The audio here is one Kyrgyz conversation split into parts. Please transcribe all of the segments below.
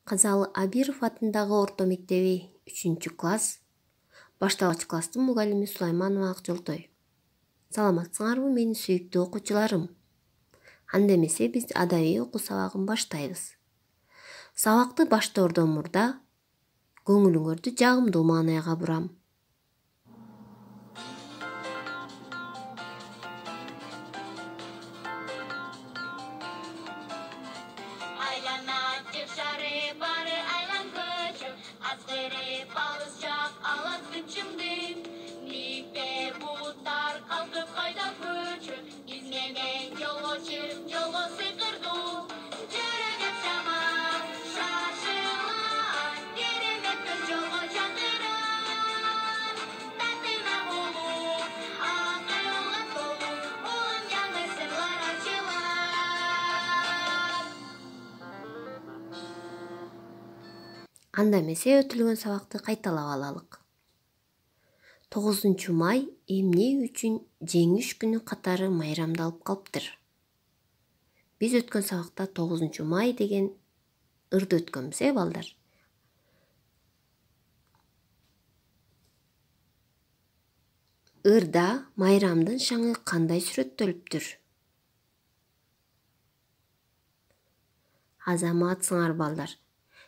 Казалы Абиров атындагы орто мектеби 3-класс башталгыч класстын мугалими Сулайманова Акжолтой. Саламатсыңарбы менин сүйүктүү окуучуларым? Анда эмесе биз адабий окуу сабагын баштайбыз. Сабакты баштоордон мурда көңүлүңөрдү жагымдуу маанайга бурам. Анда эмесе өтүлгөн сабакты кайталап алалык. 9 май эмне үчүн жеңиш күнү катары майрамдалып калыптыр? Биз өткөн сабакта 9 май деген ырды өткөнбүз, балдар? Ырда майрамдын шаңы кандай сүрөттөлүптүр? Азаматсыңар, балдар.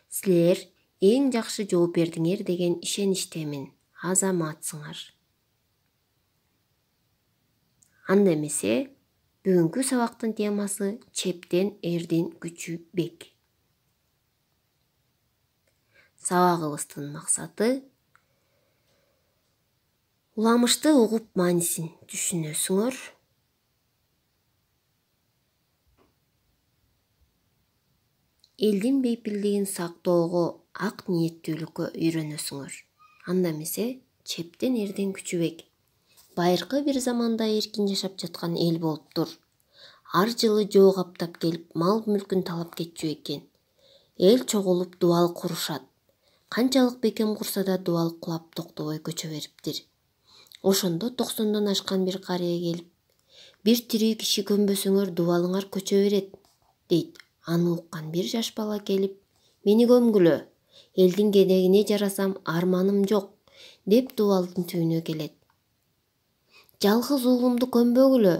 Силер эң жакшы жооп бердиңер деген ишеничтемин. Азаматсыңар. Анда эмесе бүгүнкү сабактын темасы чептен эрдин күчү бек. Сабагыбыздын максаты уламышты угуп маанисин түшүнөсүңөр. Элдин бейпилдигин сактоого ак ниеттүүлүккө үйрөнөсүңөр. Анда эмесе чептен эрдин күчү бек. Байыркы бир заманда эркин жашап жаткан эл болуптур. Ар жылы жоо каптап келип, мал мүлкүн талап кетчү экен. Эл чогулуп дубал курушат. Канчалык бекем курса да дубал кулап токтобой көчө бериптир. Ошондо 90дон ашкан бир карыя келип, бир тирүү киши көмбөсөңөр дубалыңар көчө берет, дейт. Аны уккан бир жаш бала келип, мени көмгүлө, элдин кедегине жарасам арманым жок, деп дубалдын түбүнө келет. Жалгыз уулумду көмбөгүлө,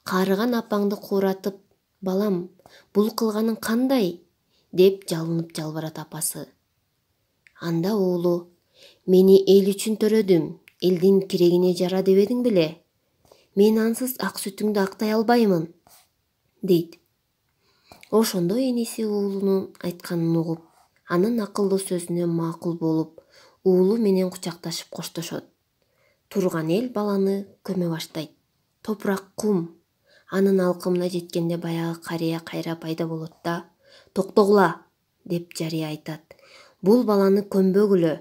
карыган апаңды кууратып, балам, бул кылганың кандай? Деп жалынып жалбырат апасы. Анда уулу, мени эл үчүн төрөдүм, элдин кирегине жара дебедиң беле? Мен ансыз ак сүтүңдү актай албаймын, дейт. Ошондо эниси уулунун айтканын угуп, анын акылдуу сөзүнө макул болуп, уулу менен кучакташып коштошот. Турган эл баланы көмө баштайт. Топурак кум. Анын алкымына жеткенде баягы карыя кайра пайда болот да, токтогула, деп жарыя айтат. Бул баланы көмбөгүлө.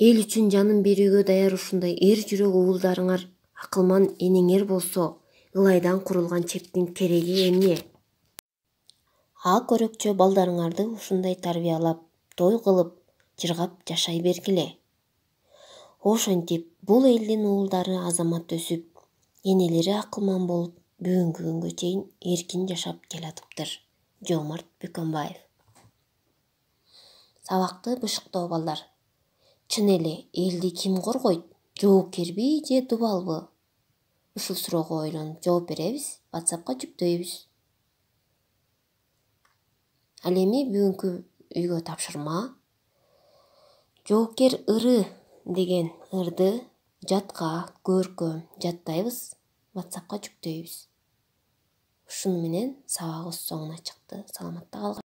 Эл үчүн жанын берүүгө даяр ушундай эр жүрөк уулдарыңар акылман энеңер болсо, ылайдан курулган чептин кереги эмне? А көрөкчө балдарыңарды ушундай тарбиялап, той кылып, жыргап жашай бергиле. Ошентип бул элдин уулдары азамат өсүп, энелери акылман болуп, бүгүнкү күнгө чейин эркин жашап келатыптыр. Жомарт Бөкөнбаев. Сабакты бышыктоо, балдар. Чын эле элди ким коргойт? Жоопкерби же дубалбы? Ушул суроого ойлонуп жооп беребиз, WhatsApp'ка жүктөйбүз. Ал эми бүгүнкү үйгө тапшырма. Жоопкер ыры деген ырды жатка, көркөм жаттайбыз, WhatsApp'ка жүктөйбүз. Ушуну менен сабагыбыз соңуна чыкты. Саламатта калгыла.